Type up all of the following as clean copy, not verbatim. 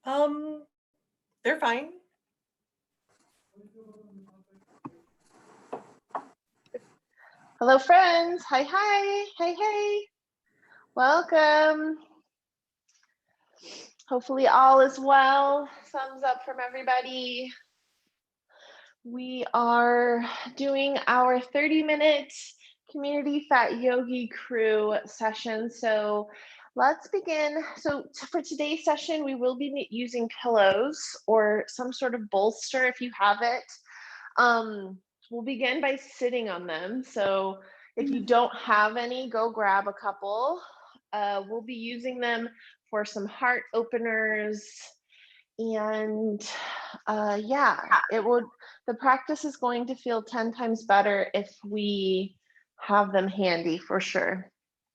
Um, they're fine. Hello, friends. Hi, hi. Hey, hey. Welcome. Hopefully all is well. Thumbs up from everybody. We are doing our 30-minute community fat yogi crew session. So let's begin. So for today's session, we will be using pillows or some sort of bolster if you have it. We'll begin by sitting on them. So if you don't have any, go grab a couple. We'll be using them for some heart openers. And yeah, the practice is going to feel 10 times better if we have them handy for sure.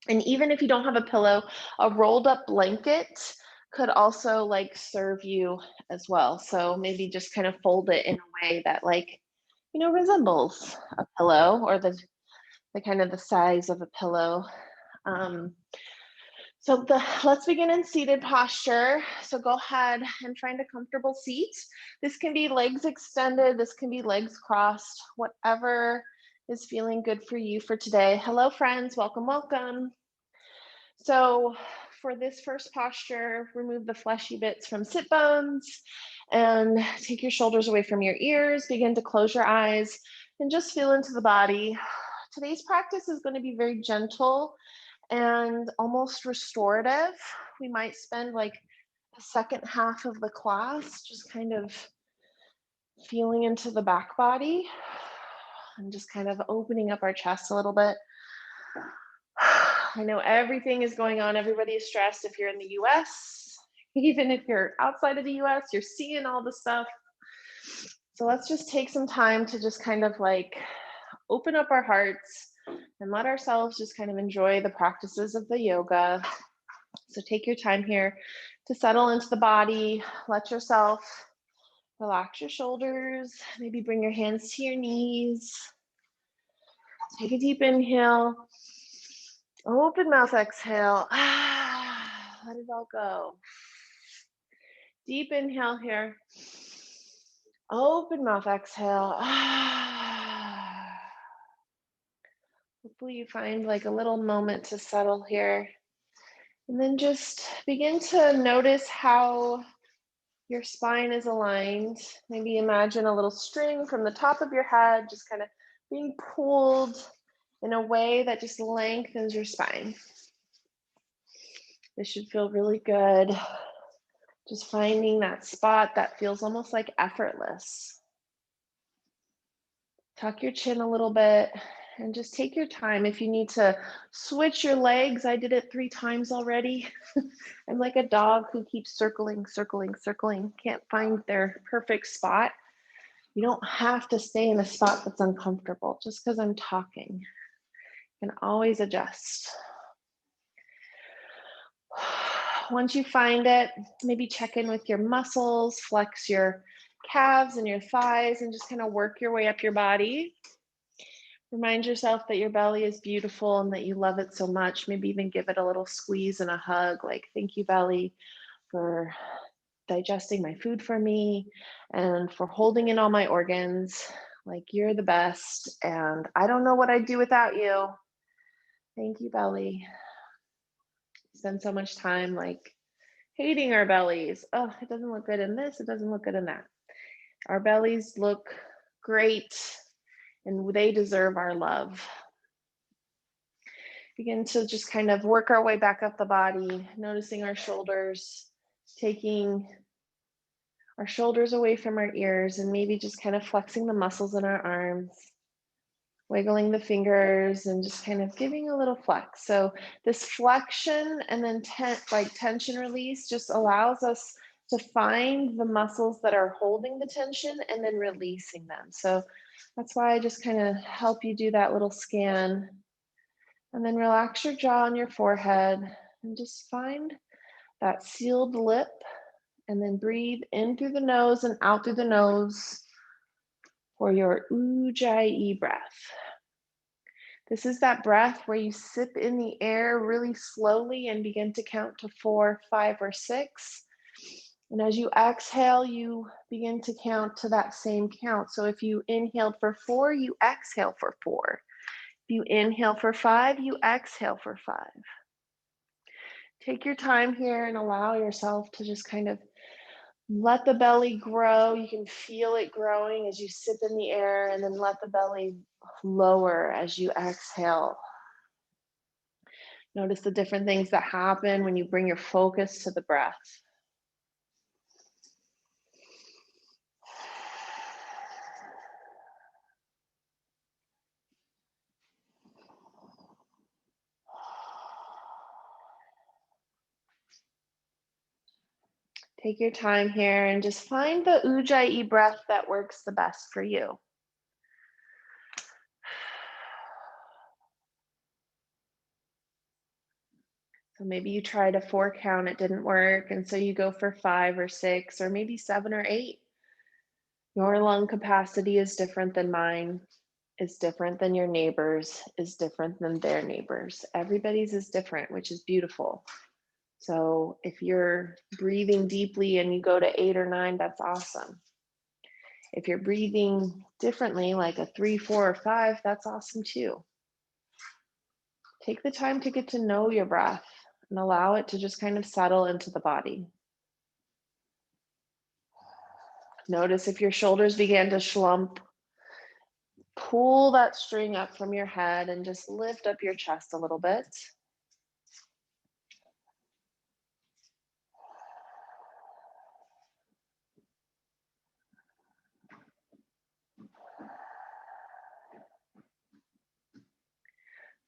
And even if you don't have a pillow, a rolled up blanket could also like serve you as well. So maybe just kind of fold it in a way that resembles a pillow or the kind of the size of a pillow. Let's begin in seated posture. So go ahead and find a comfortable seat. This can be legs extended, this can be legs crossed, whatever is feeling good for you for today. Hello, friends, welcome, welcome. So for this first posture, remove the fleshy bits from sit bones and take your shoulders away from your ears. Begin to close your eyes and just feel into the body. Today's practice is going to be very gentle and almost restorative. We might spend like the second half of the class just kind of feeling into the back body and just kind of opening up our chest a little bit. I know everything is going on. Everybody is stressed. If you're in the US, even if you're outside of the US, you're seeing all the stuff. So let's just take some time to just kind of like open up our hearts and let ourselves just kind of enjoy the practices of the yoga. So take your time here to settle into the body. Let yourself relax your shoulders. Maybe bring your hands to your knees. Take a deep inhale. Open mouth exhale. Let it all go. Deep inhale here. Open mouth exhale. Hopefully you find like a little moment to settle here. And then just begin to notice how your spine is aligned. Maybe imagine a little string from the top of your head, just kind of being pulled in a way that just lengthens your spine. This should feel really good. Just finding that spot that feels almost like effortless. Tuck your chin a little bit and just take your time. If you need to switch your legs, I did it 3 times already. I'm like a dog who keeps circling, can't find their perfect spot. You don't have to stay in a spot that's uncomfortable just because I'm talking. You can always adjust. Once you find it, maybe check in with your muscles, flex your calves and your thighs, and just kind of work your way up your body. Remind yourself that your belly is beautiful and that you love it so much. Maybe even give it a little squeeze and a hug, like, thank you, belly, for digesting my food for me and for holding in all my organs. Like, you're the best, and I don't know what I'd do without you. Thank you, belly. We spend so much time like hating our bellies. Oh, it doesn't look good in this, it doesn't look good in that. Our bellies look great and they deserve our love. Begin to just kind of work our way back up the body, noticing our shoulders, taking our shoulders away from our ears and maybe just kind of flexing the muscles in our arms, wiggling the fingers and just kind of giving a little flex. So this flexion and then tension release just allows us to find the muscles that are holding the tension and then releasing them. So that's why I just kind of help you do that little scan. And then relax your jaw and your forehead and just find that sealed lip and then breathe in through the nose and out through the nose for your Ujjayi breath. This is that breath where you sip in the air really slowly and begin to count to 4, 5, or 6. And as you exhale, you begin to count to that same count. So if you inhaled for 4, you exhale for 4. If you inhale for 5, you exhale for 5. Take your time here and allow yourself to just kind of let the belly grow. You can feel it growing as you sip in the air, and then let the belly lower as you exhale. Notice the different things that happen when you bring your focus to the breath. Take your time here and just find the Ujjayi breath that works the best for you. So maybe you tried a 4 count, it didn't work, and so you go for 5 or 6 or maybe 7 or 8. Your lung capacity is different than mine, is different than your neighbors, is different than their neighbors. Everybody's is different, which is beautiful. So if you're breathing deeply and you go to 8 or 9, that's awesome. If you're breathing differently, like a 3, 4, or 5, that's awesome too. Take the time to get to know your breath and allow it to just kind of settle into the body. Notice if your shoulders begin to slump, pull that string up from your head and just lift up your chest a little bit.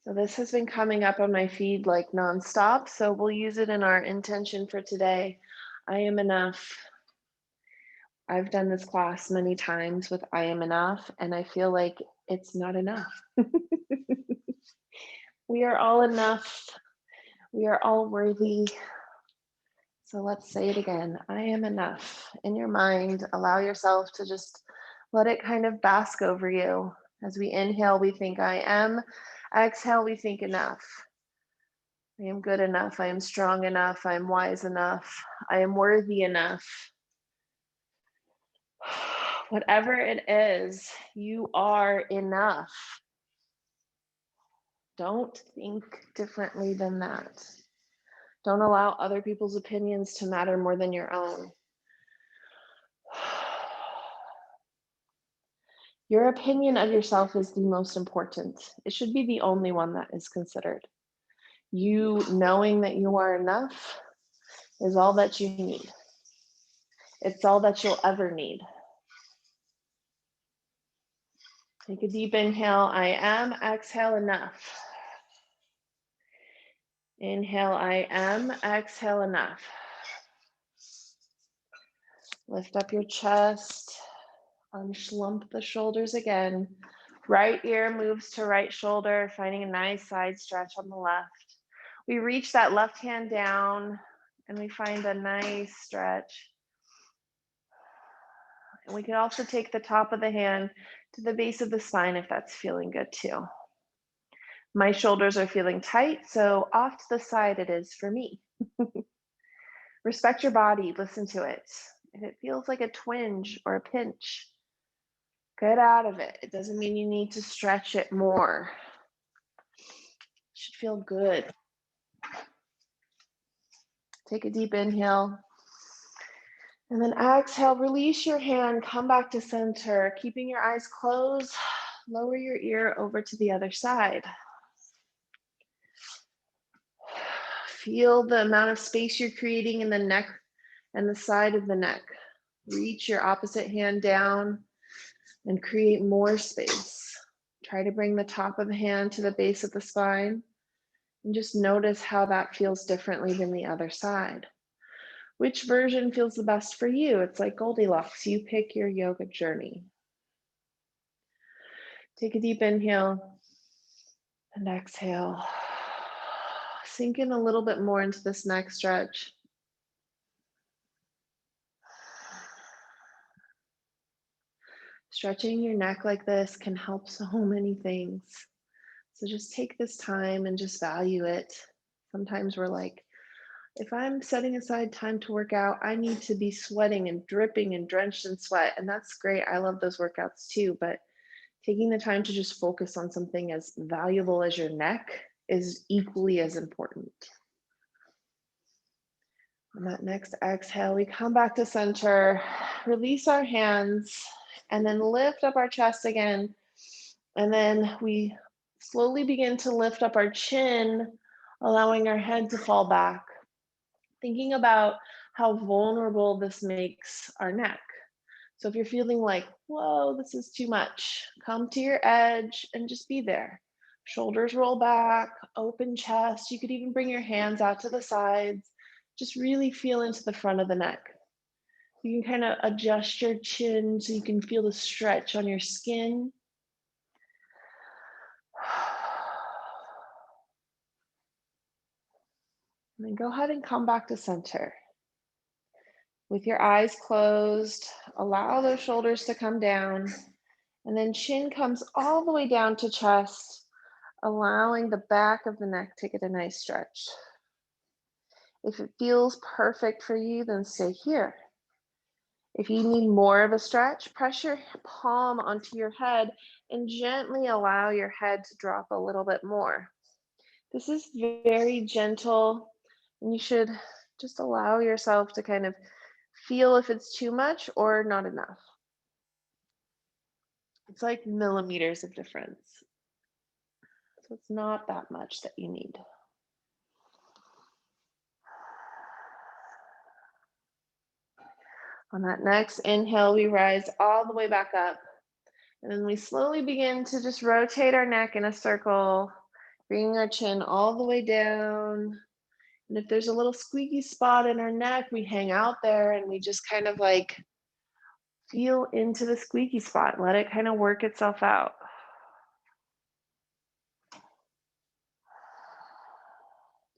So this has been coming up on my feed like nonstop, so we'll use it in our intention for today. I am enough. I've done this class many times with I am enough, and I feel like it's not enough. We are all enough. We are all worthy. So let's say it again. I am enough. In your mind, allow yourself to just let it kind of bask over you. As we inhale, we think I am. Exhale, we think enough. I am good enough. I am strong enough. I am wise enough. I am worthy enough. Whatever it is, you are enough. Don't think differently than that. Don't allow other people's opinions to matter more than your own. Your opinion of yourself is the most important. It should be the only one that is considered. You knowing that you are enough is all that you need. It's all that you'll ever need. Take a deep inhale, I am. Exhale, enough. Inhale, I am. Exhale, enough. Lift up your chest. Unslump the shoulders again. Right ear moves to right shoulder, finding a nice side stretch on the left. We reach that left hand down and we find a nice stretch. And we can also take the top of the hand to the base of the spine if that's feeling good too. My shoulders are feeling tight, so off to the side it is for me. Respect your body, listen to it. If it feels like a twinge or a pinch, get out of it. It doesn't mean you need to stretch it more. It should feel good. Take a deep inhale. And then exhale, release your hand, come back to center, keeping your eyes closed. Lower your ear over to the other side. Feel the amount of space you're creating in the neck and the side of the neck. Reach your opposite hand down and create more space. Try to bring the top of the hand to the base of the spine and just notice how that feels differently than the other side. Which version feels the best for you? It's like Goldilocks. You pick your yoga journey. Take a deep inhale and exhale. Sink in a little bit more into this neck stretch. Stretching your neck like this can help so many things. So just take this time and just value it. Sometimes we're like, If I'm setting aside time to work out, I need to be sweating and dripping and drenched in sweat. And that's great. I love those workouts too. But taking the time to just focus on something as valuable as your neck is equally as important. On that next exhale, we come back to center, release our hands, and then lift up our chest again. And then we slowly begin to lift up our chin, allowing our head to fall back, thinking about how vulnerable this makes our neck. So if you're feeling like, whoa, this is too much, come to your edge and just be there. Shoulders roll back, open chest. You could even bring your hands out to the sides. Just really feel into the front of the neck. You can kind of adjust your chin so you can feel the stretch on your skin. And then go ahead and come back to center. With your eyes closed, allow those shoulders to come down. And then chin comes all the way down to chest, allowing the back of the neck to get a nice stretch. If it feels perfect for you, then stay here. If you need more of a stretch, press your palm onto your head and gently allow your head to drop a little bit more. This is very gentle, and you should just allow yourself to kind of feel if it's too much or not enough. It's like millimeters of difference. So it's not that much that you need. On that next inhale, we rise all the way back up. And then we slowly begin to just rotate our neck in a circle, bringing our chin all the way down. And if there's a little squeaky spot in our neck, we hang out there and we just kind of like feel into the squeaky spot. Let it kind of work itself out.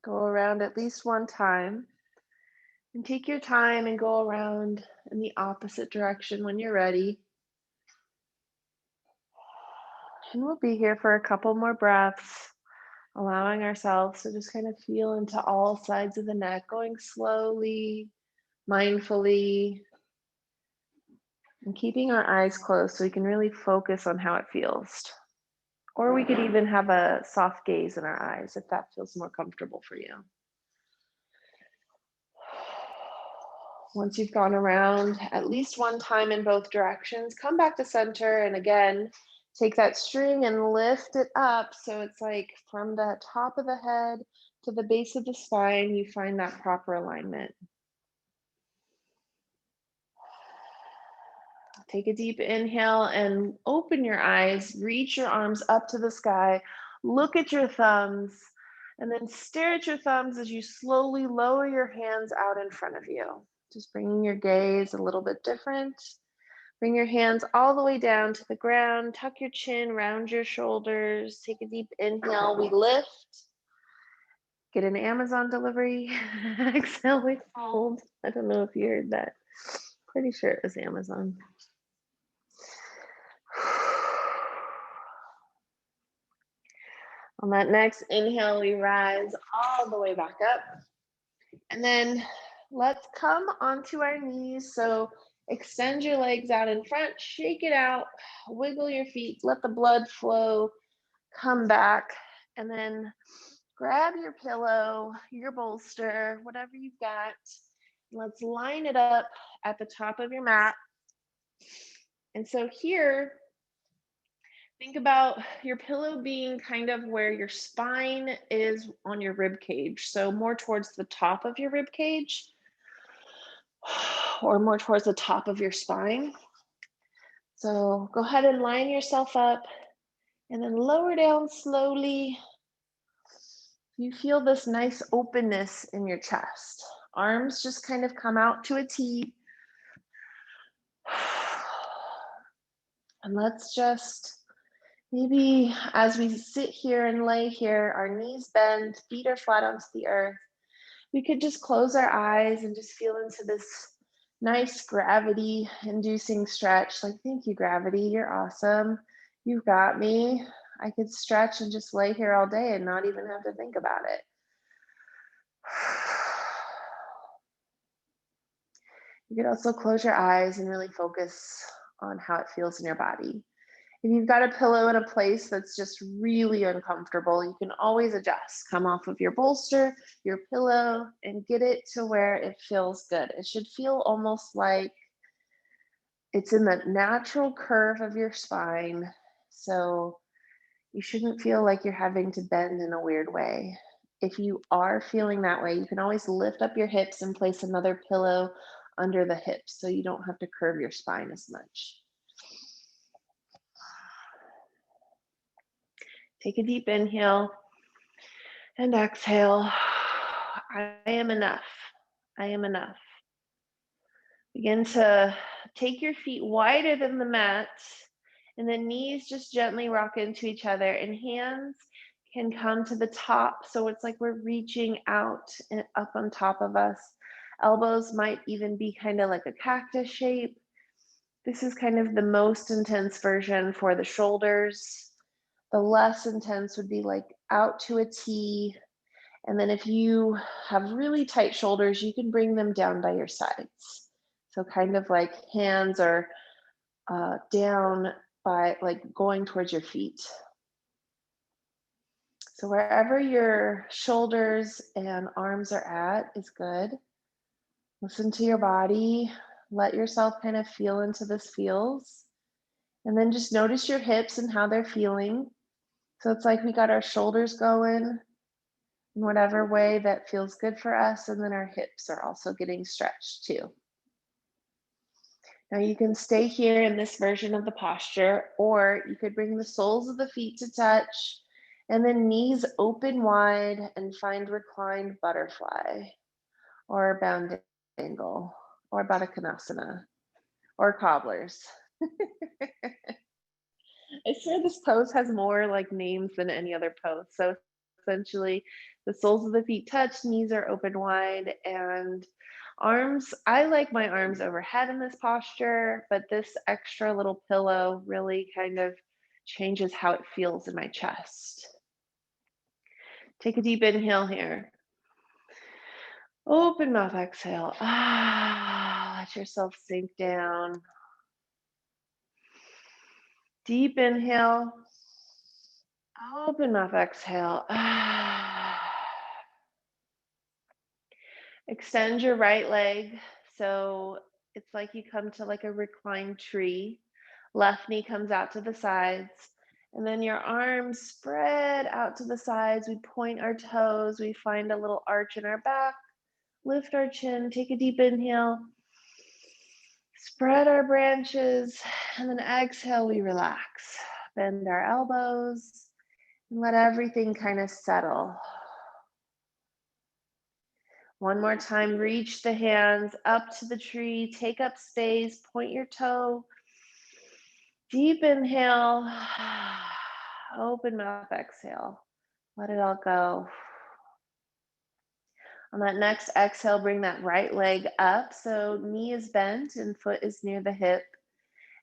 Go around at least one time. And take your time and go around in the opposite direction when you're ready. And we'll be here for a couple more breaths, allowing ourselves to just kind of feel into all sides of the neck, going slowly, mindfully, and keeping our eyes closed so we can really focus on how it feels. Or we could even have a soft gaze in our eyes if that feels more comfortable for you. Once you've gone around at least one time in both directions, come back to center and again, take that string and lift it up so it's like from the top of the head to the base of the spine, you find that proper alignment. Take a deep inhale and open your eyes, reach your arms up to the sky, look at your thumbs, and then stare at your thumbs as you slowly lower your hands out in front of you. Just bringing your gaze a little bit different. Bring your hands all the way down to the ground. Tuck your chin, round your shoulders. Take a deep inhale. We lift. Get an Amazon delivery. Exhale, we fold. I don't know if you heard that. Pretty sure it was Amazon. On that next inhale, we rise all the way back up. And then let's come onto our knees. So extend your legs out in front, shake it out, wiggle your feet, let the blood flow, come back, and then grab your pillow, your bolster, whatever you've got. Let's line it up at the top of your mat. And so here, think about your pillow being kind of where your spine is on your rib cage. So more towards the top of your rib cage or more towards the top of your spine. So go ahead and line yourself up and then lower down slowly. You feel this nice openness in your chest. Arms just kind of come out to a T. And let's just maybe as we sit here and lay here, our knees bend, feet are flat onto the earth. We could just close our eyes and just feel into this nice gravity inducing stretch. Like, thank you, gravity. You're awesome. You've got me. I could stretch and just lay here all day and not even have to think about it. You could also close your eyes and really focus on how it feels in your body. If you've got a pillow in a place that's just really uncomfortable, you can always adjust. Come off of your bolster, your pillow, and get it to where it feels good. It should feel almost like it's in the natural curve of your spine. So you shouldn't feel like you're having to bend in a weird way. If you are feeling that way, you can always lift up your hips and place another pillow under the hips so you don't have to curve your spine as much. Take a deep inhale and exhale. I am enough. I am enough. Begin to take your feet wider than the mat, and the knees just gently rock into each other, and hands can come to the top. So it's like we're reaching out and up on top of us. Elbows might even be kind of like a cactus shape. This is kind of the most intense version for the shoulders. The less intense would be like out to a T. And then if you have really tight shoulders, you can bring them down by your sides. So kind of like hands are down by like going towards your feet. So wherever your shoulders and arms are at is good. Listen to your body. Let yourself kind of feel into this feels. And then just notice your hips and how they're feeling. So it's like we got our shoulders going in whatever way that feels good for us. And then our hips are also getting stretched too. Now you can stay here in this version of the posture, or you could bring the soles of the feet to touch and then knees open wide and find reclined butterfly or bound angle or Baddha Konasana or cobblers. I swear this pose has more like names than any other pose. So essentially, the soles of the feet touch, knees are open wide, and arms. I like my arms overhead in this posture, but this extra little pillow really kind of changes how it feels in my chest. Take a deep inhale here. Open mouth, exhale. Let yourself sink down. Deep inhale. Open mouth, exhale. Extend your right leg. So it's like you come to like a reclined tree. Left knee comes out to the sides. And then your arms spread out to the sides. We point our toes. We find a little arch in our back. Lift our chin. Take a deep inhale. Spread our branches. And then exhale, we relax. Bend our elbows. And let everything kind of settle. One more time, reach the hands up to the tree, take up space, point your toe. Deep inhale, open mouth, exhale. Let it all go. On that next exhale, bring that right leg up. So knee is bent and foot is near the hip.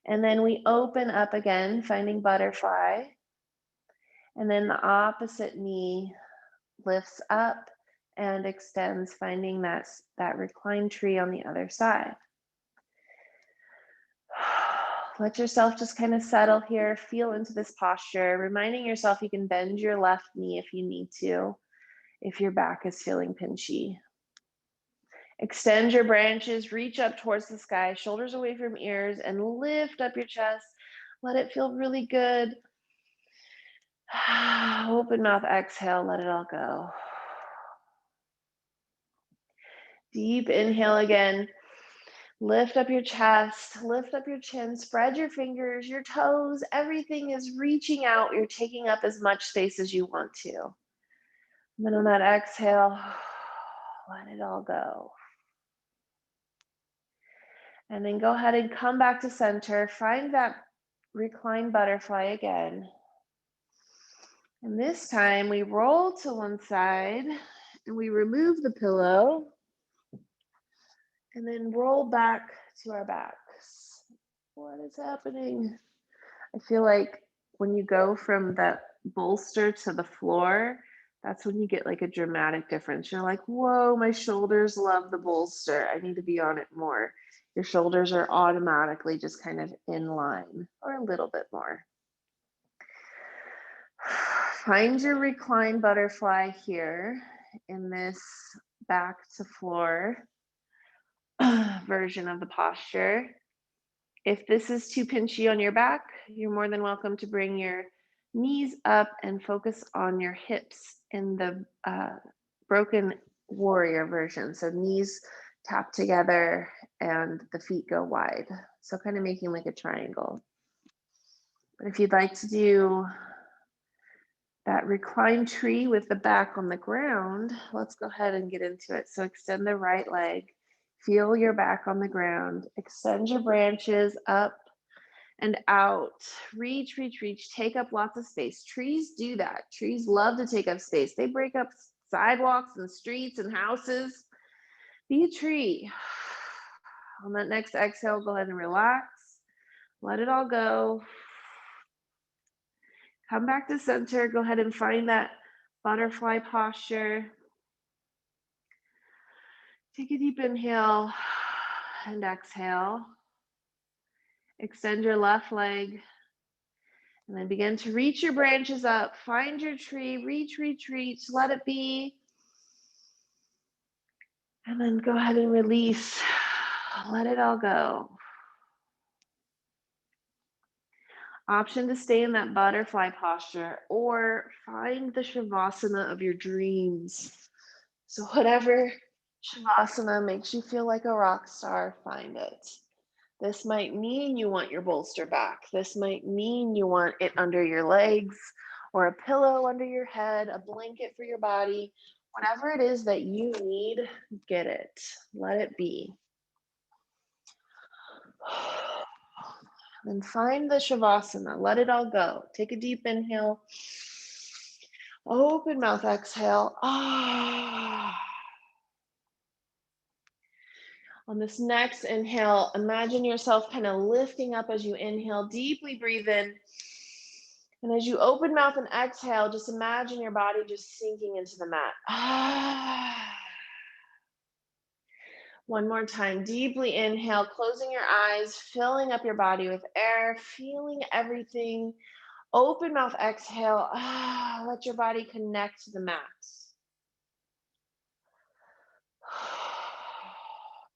And then we open up again, finding butterfly. And then the opposite knee lifts up and extends, finding that reclined tree on the other side. Let yourself just kind of settle here, feel into this posture, reminding yourself you can bend your left knee if you need to, if your back is feeling pinchy. Extend your branches, reach up towards the sky, shoulders away from ears, and lift up your chest. Let it feel really good. Open mouth, exhale, let it all go. Deep inhale again. Lift up your chest, lift up your chin, spread your fingers, your toes, everything is reaching out. You're taking up as much space as you want to. And then on that exhale, let it all go. And then go ahead and come back to center. Find that reclined butterfly again. And this time we roll to one side and we remove the pillow and then roll back to our backs. What is happening? I feel like when you go from that bolster to the floor, that's when you get like a dramatic difference. You're like, whoa, my shoulders love the bolster. I need to be on it more. Your shoulders are automatically just kind of in line or a little bit more. Find your reclined butterfly here in this back to floor version of the posture. If this is too pinchy on your back, you're more than welcome to bring your knees up and focus on your hips in the broken warrior version. So knees tap together and the feet go wide. So kind of making like a triangle. But if you'd like to do that reclined tree with the back on the ground, let's go ahead and get into it. So extend the right leg, feel your back on the ground, extend your branches up and out. Reach, reach, reach, take up lots of space. Trees do that. Trees love to take up space. They break up sidewalks and streets and houses. Be a tree. On that next exhale, go ahead and relax. Let it all go. Come back to center. Go ahead and find that butterfly posture. Take a deep inhale and exhale. Extend your left leg and then begin to reach your branches up. Find your tree. Reach, reach, reach. Let it be. And then go ahead and release. Let it all go. Option to stay in that butterfly posture or find the Shavasana of your dreams. So whatever Shavasana makes you feel like a rock star, find it. This might mean you want your bolster back. This might mean you want it under your legs or a pillow under your head, a blanket for your body. Whatever it is that you need, get it. Let it be. Then find the Shavasana. Let it all go. Take a deep inhale. Open mouth exhale. On this next inhale, imagine yourself kind of lifting up as you inhale. Deeply breathe in. And as you open mouth and exhale, just imagine your body just sinking into the mat. One more time, deeply inhale, closing your eyes, filling up your body with air, feeling everything. Open mouth, exhale. Let your body connect to the mat.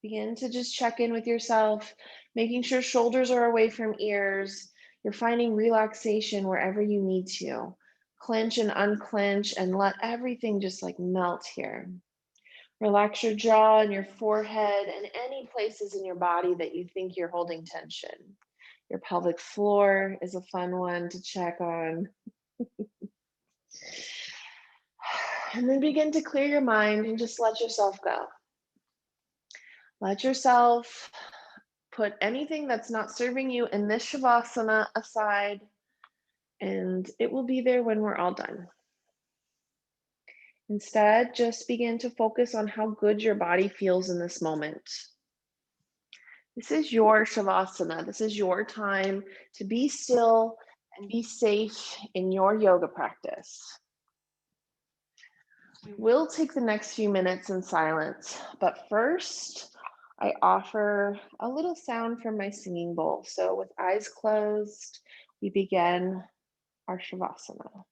Begin to just check in with yourself, making sure shoulders are away from ears. You're finding relaxation wherever you need to. Clench and unclench and let everything just like melt here. Relax your jaw and your forehead and any places in your body that you think you're holding tension. Your pelvic floor is a fun one to check on. And then begin to clear your mind and just let yourself go. Let yourself put anything that's not serving you in this Shavasana aside, and it will be there when we're all done. Instead, just begin to focus on how good your body feels in this moment. This is your Shavasana. This is your time to be still and be safe in your yoga practice. We will take the next few minutes in silence, but first, I offer a little sound from my singing bowl. So with eyes closed, we begin our Shavasana.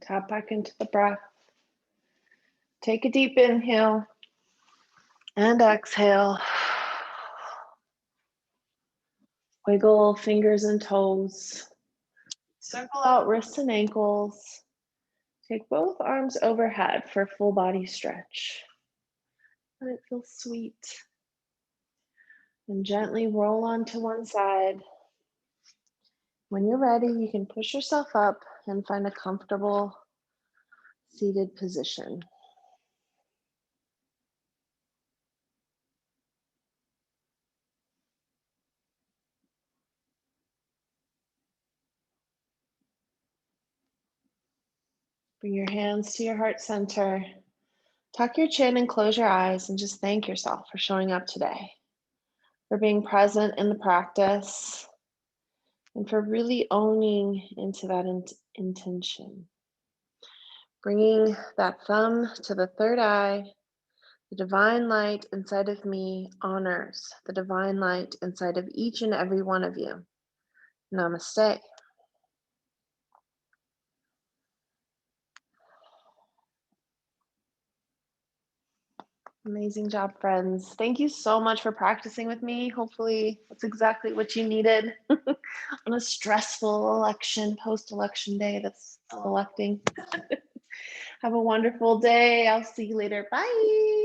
Tap back into the breath. Take a deep inhale and exhale. Wiggle fingers and toes. Circle out wrists and ankles. Take both arms overhead for full body stretch. Let it feel sweet. And gently roll onto one side. When you're ready, you can push yourself up and find a comfortable seated position. Bring your hands to your heart center. Tuck your chin and close your eyes and just thank yourself for showing up today, for being present in the practice, and for really owning into that intention. Bringing that thumb to the third eye, the divine light inside of me honors the divine light inside of each and every one of you. Namaste. Amazing job, friends. Thank you so much for practicing with me. Hopefully that's exactly what you needed on a stressful election, post-election day that's still electing. Have a wonderful day. I'll see you later. Bye.